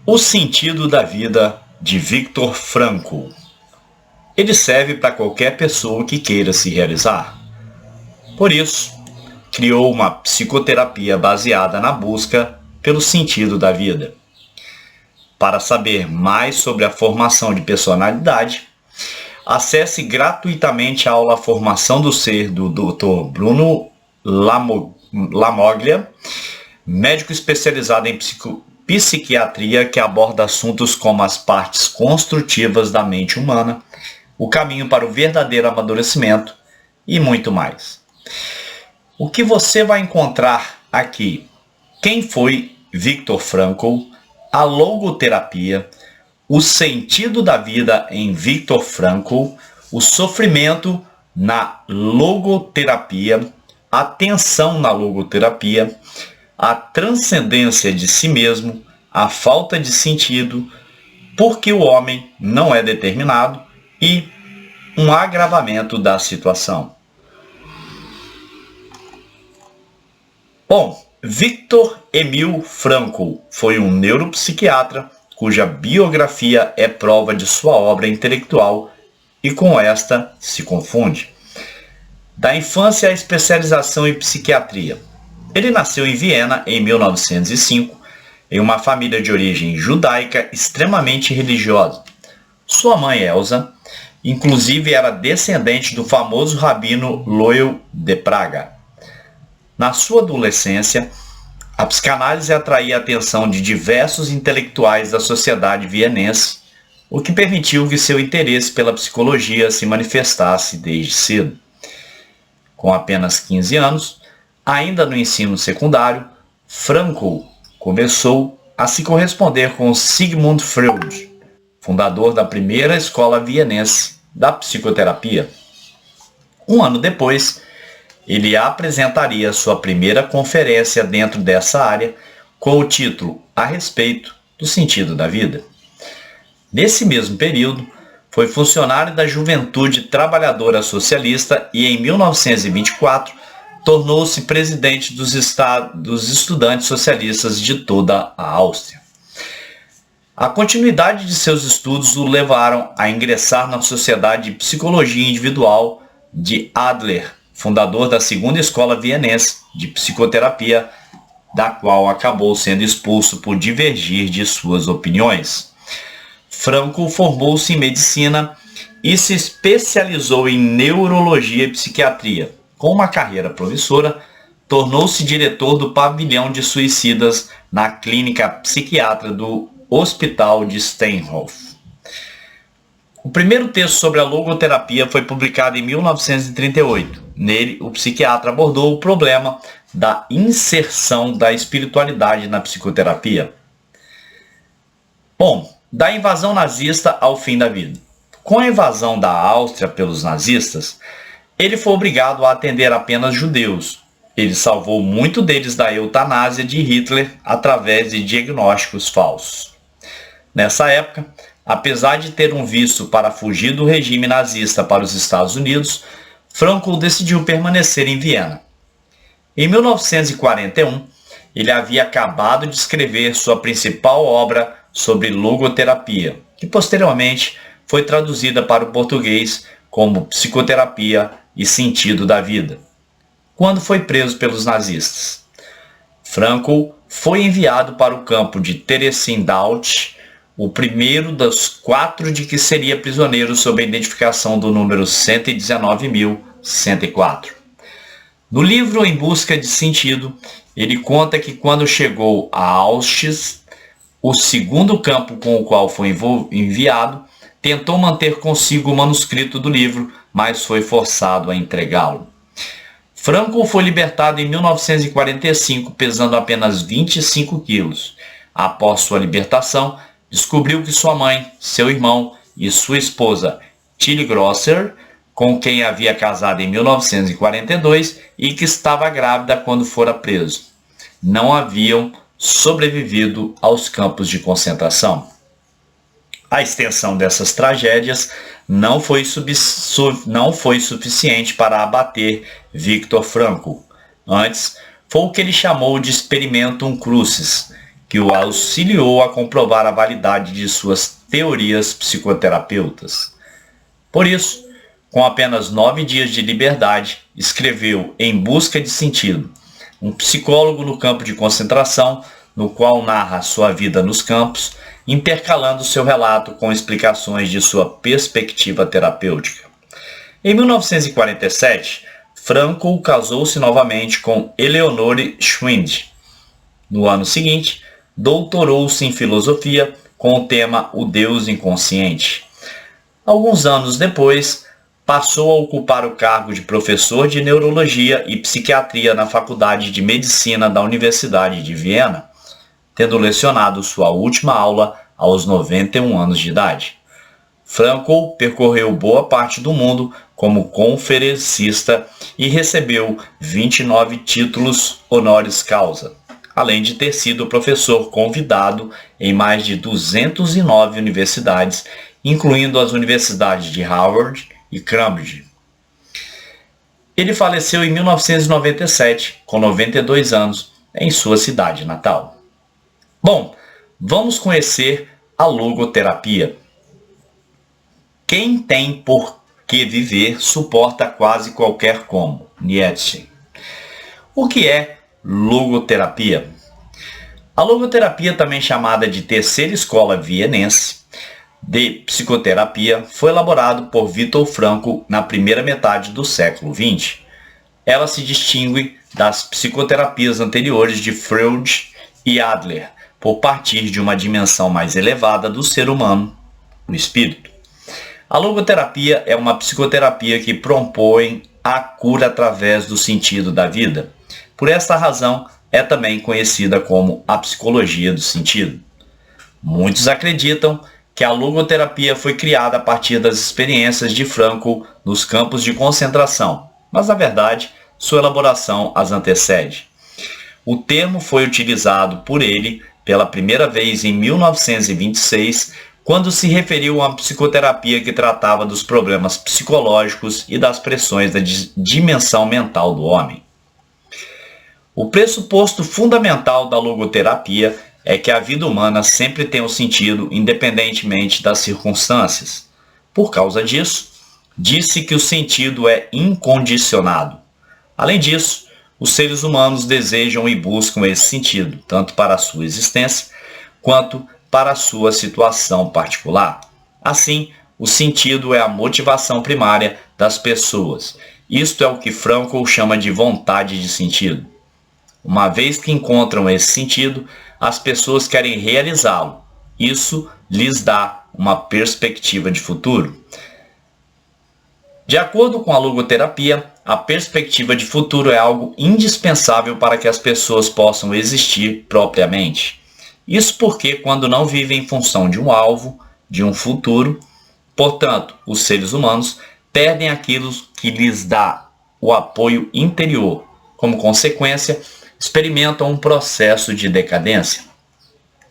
O sentido da vida de Viktor Frankl. Ele serve para qualquer pessoa que queira se realizar. Por isso, criou uma psicoterapia baseada na busca pelo sentido da vida. Para saber mais sobre a formação de personalidade, acesse gratuitamente a aula Formação do Ser do Dr. Bruno Lamoglia, médico especializado em psiquiatria que aborda assuntos como as partes construtivas da mente humana, o caminho para o verdadeiro amadurecimento e muito mais. O que você vai encontrar aqui? Quem foi Viktor Frankl? A logoterapia, o sentido da vida em Viktor Frankl, o sofrimento na logoterapia, a tensão na logoterapia, a transcendência de si mesmo, a falta de sentido, porque o homem não é determinado e um agravamento da situação. Bom, Viktor Emil Frankl foi um neuropsiquiatra cuja biografia é prova de sua obra intelectual e com esta se confunde. Da infância à especialização em psiquiatria. Ele nasceu em Viena em 1905, em uma família de origem judaica extremamente religiosa. Sua mãe, Elsa, inclusive era descendente do famoso rabino Loew de Praga. Na sua adolescência, a psicanálise atraía a atenção de diversos intelectuais da sociedade vienense, o que permitiu que seu interesse pela psicologia se manifestasse desde cedo. Com apenas 15 anos, ainda no ensino secundário, Frankl começou a se corresponder com Sigmund Freud, fundador da primeira escola vienense da psicoterapia. Um ano depois, ele apresentaria sua primeira conferência dentro dessa área com o título A Respeito do Sentido da Vida. Nesse mesmo período, foi funcionário da Juventude Trabalhadora Socialista e em 1924 tornou-se presidente dos estudantes socialistas de toda a Áustria. A continuidade de seus estudos o levaram a ingressar na Sociedade de Psicologia Individual de Adler, fundador da segunda escola vienense de psicoterapia, da qual acabou sendo expulso por divergir de suas opiniões. Frankl formou-se em medicina e se especializou em neurologia e psiquiatria. Com uma carreira promissora, tornou-se diretor do pavilhão de suicidas na clínica psiquiátrica do Hospital de Steinhof. O primeiro texto sobre a logoterapia foi publicado em 1938. Nele, o psiquiatra abordou o problema da inserção da espiritualidade na psicoterapia. Bom, da invasão nazista ao fim da vida. Com a invasão da Áustria pelos nazistas, ele foi obrigado a atender apenas judeus. Ele salvou muito deles da eutanásia de Hitler através de diagnósticos falsos. Nessa época, apesar de ter um visto para fugir do regime nazista para os Estados Unidos, Frankl decidiu permanecer em Viena. Em 1941, ele havia acabado de escrever sua principal obra sobre logoterapia, que posteriormente foi traduzida para o português como Psicoterapia e Sentido da Vida, quando foi preso pelos nazistas. Frankl foi enviado para o campo de Theresienstadt, o primeiro dos 4 de que seria prisioneiro sob a identificação do número 119.104. No livro Em Busca de Sentido, ele conta que quando chegou a Auschwitz, o segundo campo com o qual foi enviado, tentou manter consigo o manuscrito do livro, mas foi forçado a entregá-lo. Frankl foi libertado em 1945, pesando apenas 25 quilos. Após sua libertação, descobriu que sua mãe, seu irmão e sua esposa, Tilly Grosser, com quem havia casado em 1942 e que estava grávida quando fora preso, não haviam sobrevivido aos campos de concentração. A extensão dessas tragédias não foi suficiente para abater Viktor Frankl. Antes, foi o que ele chamou de Experimentum Crucis, que o auxiliou a comprovar a validade de suas teorias psicoterapeutas. Por isso, com apenas 9 dias de liberdade, escreveu Em Busca de Sentido, um psicólogo no campo de concentração, no qual narra sua vida nos campos, intercalando seu relato com explicações de sua perspectiva terapêutica. Em 1947, Frankl casou-se novamente com Eleonore Schwind. No ano seguinte, doutorou-se em filosofia com o tema O Deus Inconsciente. Alguns anos depois, passou a ocupar o cargo de professor de neurologia e psiquiatria na Faculdade de Medicina da Universidade de Viena, tendo lecionado sua última aula aos 91 anos de idade. Frankl percorreu boa parte do mundo como conferencista e recebeu 29 títulos honoris causa, além de ter sido professor convidado em mais de 209 universidades, incluindo as universidades de Harvard e Cambridge. Ele faleceu em 1997, com 92 anos, em sua cidade natal. Bom, vamos conhecer a logoterapia. Quem tem por que viver suporta quase qualquer como. Nietzsche. O que é logoterapia? A logoterapia, também chamada de terceira escola vienense de psicoterapia, foi elaborado por Viktor Frankl na primeira metade do século XX. Ela se distingue das psicoterapias anteriores de Freud e Adler, por partir de uma dimensão mais elevada do ser humano, o espírito. A logoterapia é uma psicoterapia que propõe a cura através do sentido da vida. Por esta razão, é também conhecida como a psicologia do sentido. Muitos acreditam que a logoterapia foi criada a partir das experiências de Frankl nos campos de concentração, mas na verdade, sua elaboração as antecede. O termo foi utilizado por ele pela primeira vez em 1926, quando se referiu a uma psicoterapia que tratava dos problemas psicológicos e das pressões da dimensão mental do homem. O pressuposto fundamental da logoterapia é que a vida humana sempre tem um sentido independentemente das circunstâncias. Por causa disso, disse que o sentido é incondicionado. Além disso, os seres humanos desejam e buscam esse sentido, tanto para a sua existência, quanto para a sua situação particular. Assim, o sentido é a motivação primária das pessoas. Isto é o que Frankl chama de vontade de sentido. Uma vez que encontram esse sentido, as pessoas querem realizá-lo. Isso lhes dá uma perspectiva de futuro. De acordo com a logoterapia, a perspectiva de futuro é algo indispensável para que as pessoas possam existir propriamente. Isso porque, quando não vivem em função de um alvo, de um futuro, portanto, os seres humanos perdem aquilo que lhes dá o apoio interior. Como consequência, experimentam um processo de decadência.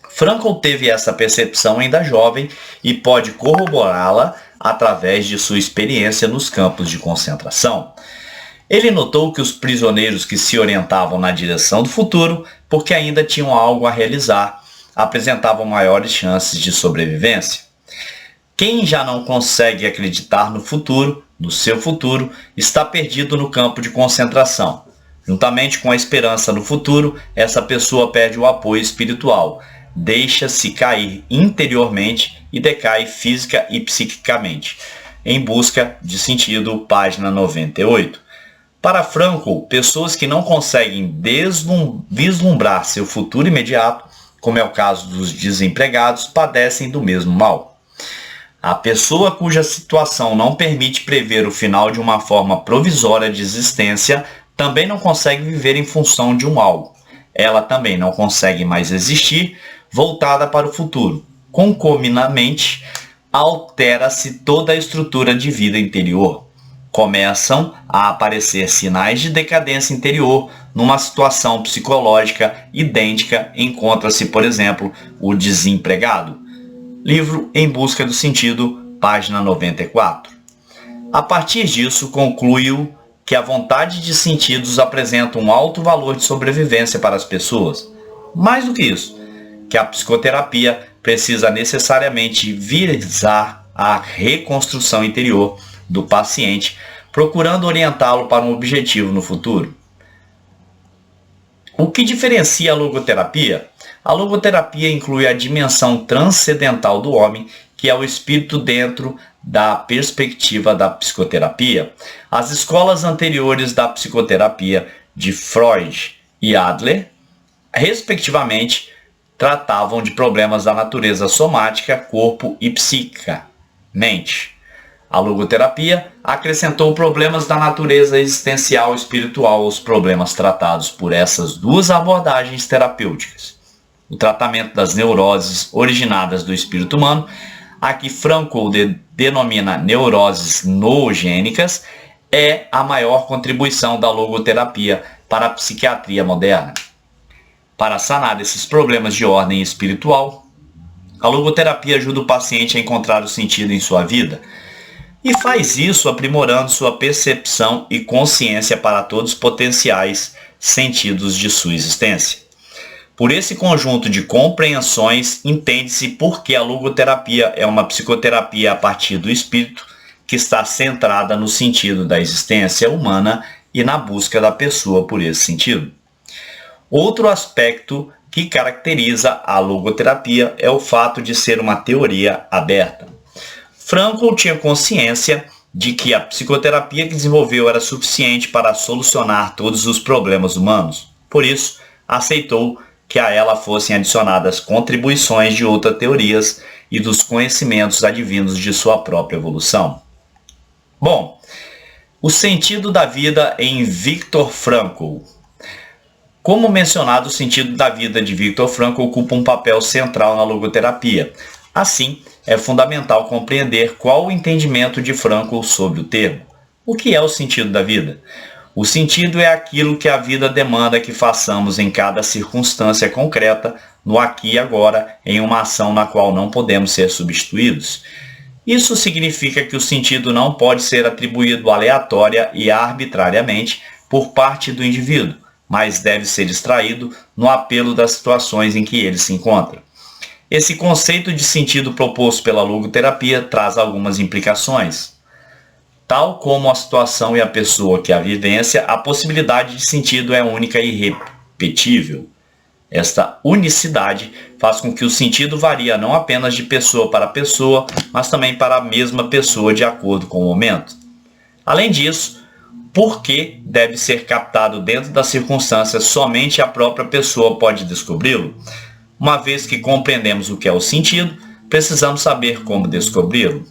Frankl teve essa percepção ainda jovem e pode corroborá-la através de sua experiência nos campos de concentração. Ele notou que os prisioneiros que se orientavam na direção do futuro, porque ainda tinham algo a realizar, apresentavam maiores chances de sobrevivência. Quem já não consegue acreditar no futuro, no seu futuro, está perdido no campo de concentração. Juntamente com a esperança no futuro, essa pessoa perde o apoio espiritual, deixa-se cair interiormente e decai física e psiquicamente. Em Busca de Sentido, página 98. Para Frankl, pessoas que não conseguem vislumbrar seu futuro imediato, como é o caso dos desempregados, padecem do mesmo mal. A pessoa cuja situação não permite prever o final de uma forma provisória de existência também não consegue viver em função de um algo. Ela também não consegue mais existir voltada para o futuro. Concomitantemente, altera-se toda a estrutura de vida interior. Começam a aparecer sinais de decadência interior. Numa situação psicológica idêntica, encontra-se, por exemplo, o desempregado. Livro Em Busca do Sentido, página 94. A partir disso, concluiu que a vontade de sentidos apresenta um alto valor de sobrevivência para as pessoas. Mais do que isso, que a psicoterapia precisa necessariamente visar a reconstrução interior do paciente, procurando orientá-lo para um objetivo no futuro. O que diferencia a logoterapia? A logoterapia inclui a dimensão transcendental do homem, que é o espírito dentro da perspectiva da psicoterapia. As escolas anteriores da psicoterapia de Freud e Adler, respectivamente, tratavam de problemas da natureza somática, corpo e psíquica, mente. A logoterapia acrescentou problemas da natureza existencial e espiritual aos problemas tratados por essas duas abordagens terapêuticas. O tratamento das neuroses originadas do espírito humano, a que Frankl denomina neuroses noogênicas, é a maior contribuição da logoterapia para a psiquiatria moderna. Para sanar esses problemas de ordem espiritual, a logoterapia ajuda o paciente a encontrar o sentido em sua vida e faz isso aprimorando sua percepção e consciência para todos os potenciais sentidos de sua existência. Por esse conjunto de compreensões, entende-se por que a logoterapia é uma psicoterapia a partir do espírito que está centrada no sentido da existência humana e na busca da pessoa por esse sentido. Outro aspecto que caracteriza a logoterapia é o fato de ser uma teoria aberta. Frankl tinha consciência de que a psicoterapia que desenvolveu era suficiente para solucionar todos os problemas humanos. Por isso, aceitou que a ela fossem adicionadas contribuições de outras teorias e dos conhecimentos advindos de sua própria evolução. Bom, o sentido da vida em Viktor Frankl. Como mencionado, o sentido da vida de Viktor Frankl ocupa um papel central na logoterapia. Assim, é fundamental compreender qual o entendimento de Frankl sobre o termo. O que é o sentido da vida? O sentido é aquilo que a vida demanda que façamos em cada circunstância concreta, no aqui e agora, em uma ação na qual não podemos ser substituídos. Isso significa que o sentido não pode ser atribuído aleatória e arbitrariamente por parte do indivíduo, mas deve ser extraído no apelo das situações em que ele se encontra. Esse conceito de sentido proposto pela logoterapia traz algumas implicações. Tal como a situação e a pessoa que a vivência, a possibilidade de sentido é única e irrepetível. Esta unicidade faz com que o sentido varie não apenas de pessoa para pessoa, mas também para a mesma pessoa de acordo com o momento. Além disso, porque deve ser captado dentro das circunstâncias, somente a própria pessoa pode descobri-lo. Uma vez que compreendemos o que é o sentido, precisamos saber como descobri-lo.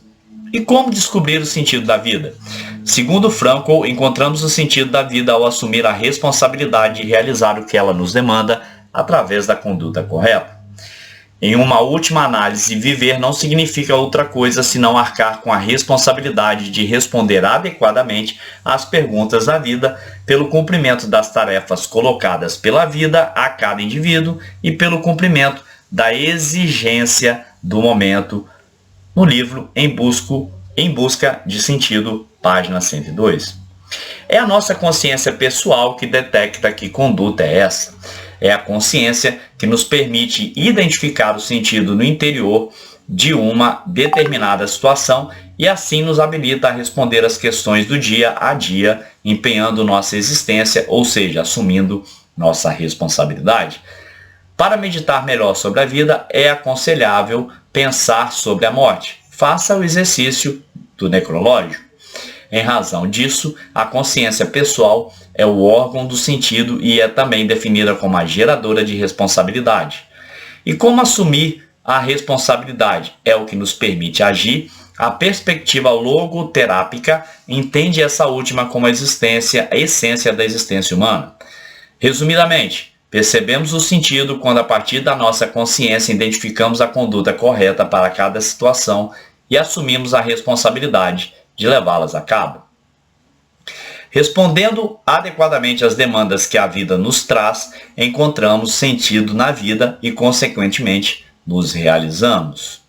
E como descobrir o sentido da vida? Segundo Frankl, encontramos o sentido da vida ao assumir a responsabilidade de realizar o que ela nos demanda através da conduta correta. Em uma última análise, viver não significa outra coisa senão arcar com a responsabilidade de responder adequadamente às perguntas da vida, pelo cumprimento das tarefas colocadas pela vida a cada indivíduo e pelo cumprimento da exigência do momento, no livro Em Busca de Sentido, página 102. É a nossa consciência pessoal que detecta que conduta é essa. É a consciência que nos permite identificar o sentido no interior de uma determinada situação e assim nos habilita a responder às questões do dia a dia, empenhando nossa existência, ou seja, assumindo nossa responsabilidade. Para meditar melhor sobre a vida, é aconselhável pensar sobre a morte. Faça o exercício do necrológio. Em razão disso, a consciência pessoal é o órgão do sentido e é também definida como a geradora de responsabilidade. E como assumir a responsabilidade é o que nos permite agir, a perspectiva logoterápica entende essa última como a essência da existência humana. Resumidamente, percebemos o sentido quando a partir da nossa consciência identificamos a conduta correta para cada situação e assumimos a responsabilidade de levá-las a cabo. Respondendo adequadamente às demandas que a vida nos traz, encontramos sentido na vida e, consequentemente, nos realizamos.